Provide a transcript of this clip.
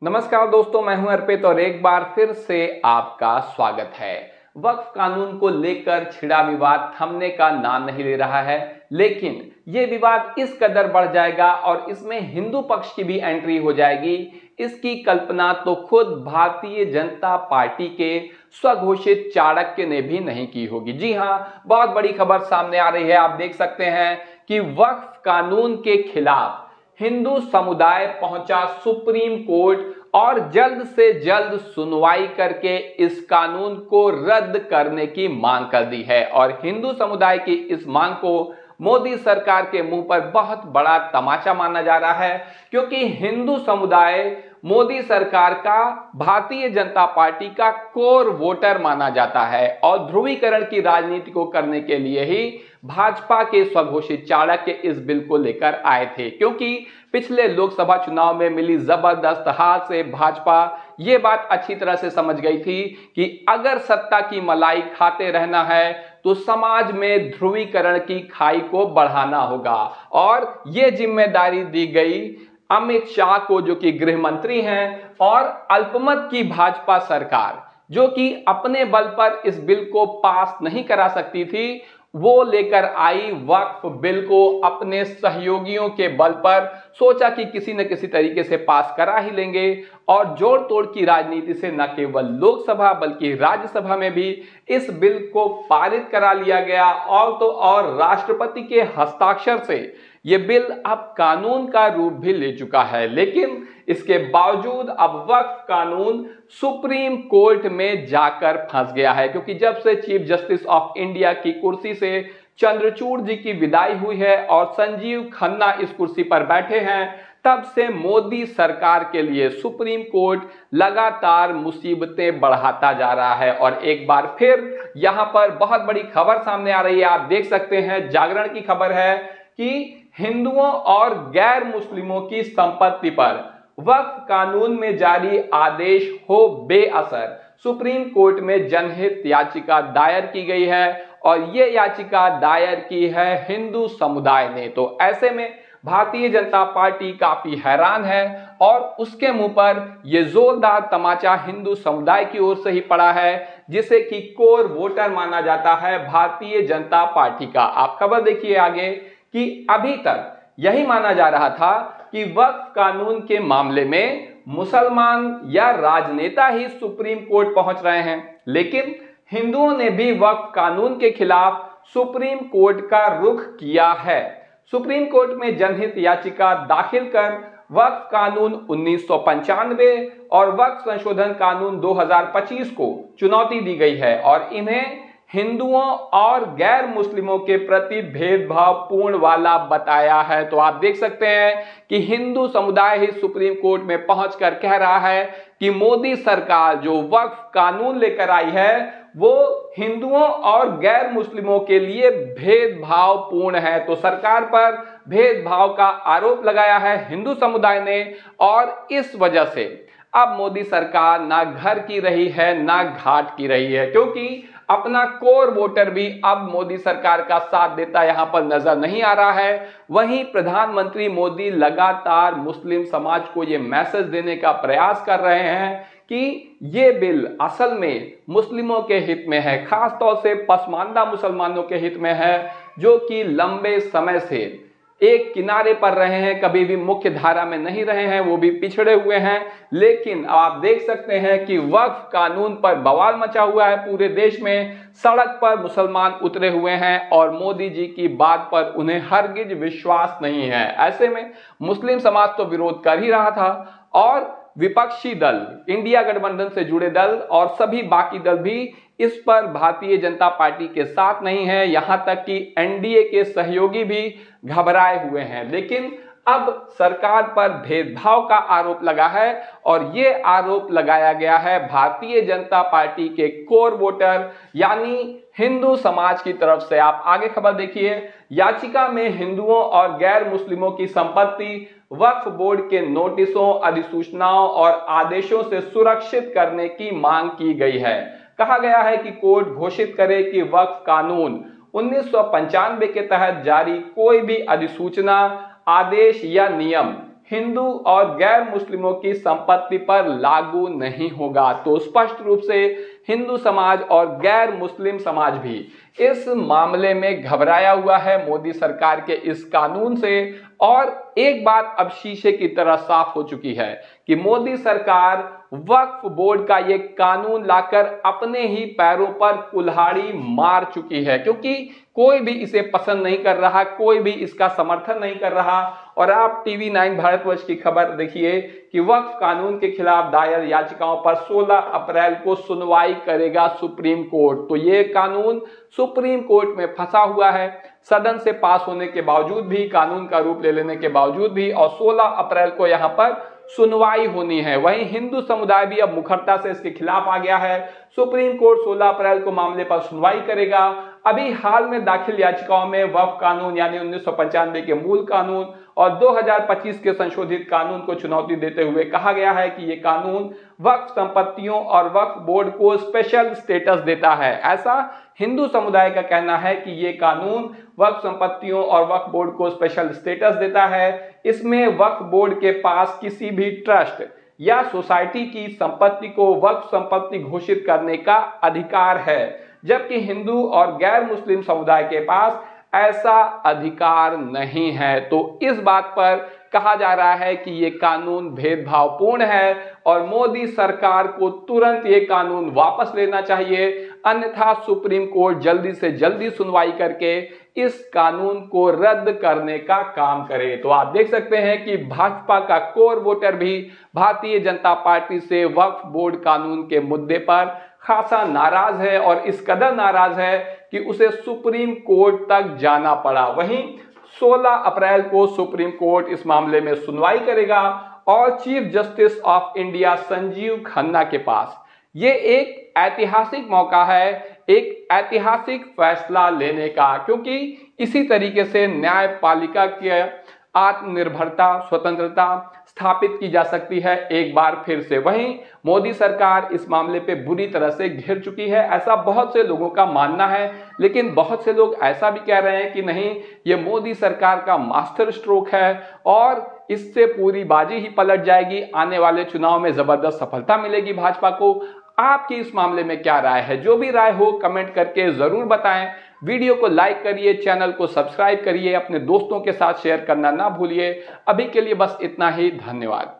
नमस्कार दोस्तों, मैं हूं अर्पित और एक बार फिर से आपका स्वागत है। वक्फ कानून को लेकर छिड़ा विवाद थमने का नाम नहीं ले रहा है, लेकिन यह विवाद इस कदर बढ़ जाएगा और इसमें हिंदू पक्ष की भी एंट्री हो जाएगी। इसकी कल्पना तो खुद भारतीय जनता पार्टी के स्वघोषित चाणक्य ने भी नहीं की होगी। जी हां, बहुत बड़ी खबर सामने आ रही है। आप देख सकते हैं कि वक्फ कानून के खिलाफ हिंदू समुदाय पहुंचा सुप्रीम कोर्ट और जल्द से जल्द सुनवाई करके इस कानून को रद्द करने की मांग कर दी है। और हिंदू समुदाय की इस मांग को मोदी सरकार के मुंह पर बहुत बड़ा तमाचा माना जा रहा है, क्योंकि हिंदू समुदाय मोदी सरकार का भारतीय जनता पार्टी का कोर वोटर माना जाता है और ध्रुवीकरण की राजनीति को करने के लिए ही भाजपा के स्वघोषित चाणक्य इस बिल को लेकर आए थे। क्योंकि पिछले लोकसभा चुनाव में मिली जबरदस्त हार से भाजपा ये बात अच्छी तरह से समझ गई थी कि अगर सत्ता की मलाई खाते रहना है तो समाज में ध्रुवीकरण की खाई को बढ़ाना होगा। और ये जिम्मेदारी दी गई अमित शाह को, जो कि गृह मंत्री हैं, और अल्पमत की भाजपा सरकार जो कि अपने बल पर इस बिल को पास नहीं करा सकती थी, वो लेकर आई वक्फ बिल को अपने सहयोगियों के बल पर। सोचा कि किसी न किसी तरीके से पास करा ही लेंगे और जोड़ तोड़ की राजनीति से न केवल लोकसभा बल्कि राज्यसभा में भी इस बिल को पारित करा लिया गया। और तो और राष्ट्रपति के हस्ताक्षर से ये बिल अब कानून का रूप भी ले चुका है। लेकिन इसके बावजूद अब वक्फ कानून सुप्रीम कोर्ट में जाकर फंस गया है, क्योंकि जब से चीफ जस्टिस ऑफ इंडिया की कुर्सी से चंद्रचूड़ जी की विदाई हुई है और संजीव खन्ना इस कुर्सी पर बैठे हैं, तब से मोदी सरकार के लिए सुप्रीम कोर्ट लगातार मुसीबतें बढ़ाता जा रहा है। और एक बार फिर यहां पर बहुत बड़ी खबर सामने आ रही है। आप देख सकते हैं, जागरण की खबर है कि हिंदुओं और गैर मुस्लिमों की संपत्ति पर वक्फ कानून में जारी आदेश हो बेअसर। सुप्रीम कोर्ट में जनहित याचिका दायर की गई है और यह याचिका दायर की है हिंदू समुदाय ने। तो ऐसे में भारतीय जनता पार्टी काफी हैरान है और उसके मुंह पर यह जोरदार तमाचा हिंदू समुदाय की ओर से ही पड़ा है, जिसे कि कोर वोटर माना जाता है भारतीय जनता पार्टी का। आप खबर देखिए आगे कि अभी तक यही माना जा रहा था कि वक्फ कानून के मामले में मुसलमान या राजनेता ही सुप्रीम कोर्ट पहुंच रहे हैं, लेकिन हिंदुओं ने भी वक्फ कानून के खिलाफ सुप्रीम कोर्ट का रुख किया है। सुप्रीम कोर्ट में जनहित याचिका दाखिल कर वक्फ कानून 1995 और वक्फ संशोधन कानून 2025 को चुनौती दी गई है और इन्हें हिंदुओं और गैर मुस्लिमों के प्रति भेदभाव पूर्ण वाला बताया है। तो आप देख सकते हैं कि हिंदू समुदाय ही सुप्रीम कोर्ट में पहुंचकर कह रहा है कि मोदी सरकार जो वक्फ कानून लेकर आई है वो हिंदुओं और गैर मुस्लिमों के लिए भेदभाव पूर्ण है। तो सरकार पर भेदभाव का आरोप लगाया है हिंदू समुदाय ने और इस वजह से अब मोदी सरकार ना घर की रही है ना घाट की रही है, क्योंकि अपना कोर वोटर भी अब मोदी सरकार का साथ देता यहां पर नजर नहीं आ रहा है। वहीं प्रधानमंत्री मोदी लगातार मुस्लिम समाज को यह मैसेज देने का प्रयास कर रहे हैं कि ये बिल असल में मुस्लिमों के हित में है, खासतौर से पसमानदा मुसलमानों के हित में है, जो कि लंबे समय से एक किनारे पर रहे हैं, कभी भी मुख्य धारा में नहीं रहे हैं, वो भी पिछड़े हुए हैं। लेकिन आप देख सकते हैं कि वक्फ कानून पर बवाल मचा हुआ है पूरे देश में। सड़क पर मुसलमान उतरे हुए हैं और मोदी जी की बात पर उन्हें हरगिज विश्वास नहीं है। ऐसे में मुस्लिम समाज तो विरोध कर ही रहा था और विपक्षी दल, इंडिया गठबंधन से जुड़े दल और सभी बाकी दल भी इस पर भारतीय जनता पार्टी के साथ नहीं है। यहां तक कि एनडीए के सहयोगी भी घबराए हुए हैं। लेकिन अब सरकार पर भेदभाव का आरोप लगा है और ये आरोप लगाया गया है भारतीय जनता पार्टी के कोर वोटर यानी हिंदू समाज की तरफ से। आप आगे खबर देखिए। याचिका में हिंदुओं और गैर मुस्लिमों की संपत्ति वक्फ बोर्ड के नोटिसों, अधिसूचनाओं और आदेशों से सुरक्षित करने की मांग की गई है। कहा गया है कि कोर्ट घोषित करे कि वक्फ कानून 1995 के तहत जारी कोई भी अधिसूचना, आदेश या नियम हिंदू और गैर मुस्लिमों की संपत्ति पर लागू नहीं होगा। तो स्पष्ट रूप से हिंदू समाज और गैर मुस्लिम समाज भी इस मामले में घबराया हुआ है मोदी सरकार के इस कानून से। और एक बात अब शीशे की तरह साफ हो चुकी है कि मोदी सरकार वक्फ बोर्ड का ये कानून लाकर अपने ही पैरों पर कुल्हाड़ी मार चुकी है, क्योंकि कोई भी इसे पसंद नहीं कर रहा, कोई भी इसका समर्थन नहीं कर रहा। और आप टीवी 9 भारतवर्ष की खबर देखिए कि वक्फ कानून के खिलाफ दायर याचिकाओं पर 16 अप्रैल को सुनवाई करेगा सुप्रीम कोर्ट। तो ये कानून सुप्रीम कोर्ट में फंसा हुआ है, सदन से पास होने के बावजूद भी, कानून का रूप ले लेने के बावजूद भी, और 16 अप्रैल को यहां पर सुनवाई होनी है। वहीं हिंदू समुदाय भी अब मुखरता से इसके खिलाफ आ गया है। सुप्रीम कोर्ट 16 अप्रैल को मामले पर सुनवाई करेगा। अभी हाल में दाखिल याचिकाओं में वक्फ कानून यानी 1995 के मूल कानून और 2025 के संशोधित कानून को चुनौती देते हुए कहा गया है कि यह कानून वक्फ संपत्तियों और वक्फ बोर्ड को स्पेशल स्टेटस देता है। ऐसा हिंदू समुदाय का कहना है कि यह कानून वक्फ संपत्तियों और वक्फ बोर्ड को स्पेशल स्टेटस देता है। इसमें वक्फ बोर्ड के पास किसी भी ट्रस्ट या सोसाइटी की संपत्ति को वक्फ संपत्ति घोषित करने का अधिकार है, जबकि हिंदू और गैर मुस्लिम समुदाय के पास ऐसा अधिकार नहीं है। तो इस बात पर कहा जा रहा है कि ये कानून भेदभावपूर्ण है और मोदी सरकार को तुरंत ये कानून वापस लेना चाहिए, अन्यथा सुप्रीम कोर्ट जल्दी से जल्दी सुनवाई करके इस कानून को रद्द करने का काम करे। तो आप देख सकते हैं कि भाजपा का कोर वोटर भी भारतीय जनता पार्टी से वक्फ बोर्ड कानून के मुद्दे पर खासा नाराज है और इस कदर नाराज है कि उसे सुप्रीम कोर्ट तक जाना पड़ा। वहीं 16 अप्रैल को सुप्रीम कोर्ट इस मामले में सुनवाई करेगा और chief justice of India Sanjeev Khanna के पास ये एक ऐतिहासिक मौका है, एक ऐतिहासिक फैसला लेने का, क्योंकि इसी तरीके से न्यायपालिका की आत्मनिर्भरता, स्वतंत्रता स्थापित की जा सकती है एक बार फिर से। वहीं मोदी सरकार इस मामले पे बुरी तरह से घिर चुकी है, ऐसा बहुत से लोगों का मानना है। लेकिन बहुत से लोग ऐसा भी कह रहे हैं कि नहीं, ये मोदी सरकार का मास्टर स्ट्रोक है और इससे पूरी बाजी ही पलट जाएगी, आने वाले चुनाव में जबरदस्त सफलता मिलेगी भाजपा को। आपकी इस मामले में क्या राय है? जो भी राय हो कमेंट करके जरूर बताएं। वीडियो को लाइक करिए, चैनल को सब्सक्राइब करिए, अपने दोस्तों के साथ शेयर करना ना भूलिए। अभी के लिए बस इतना ही, धन्यवाद।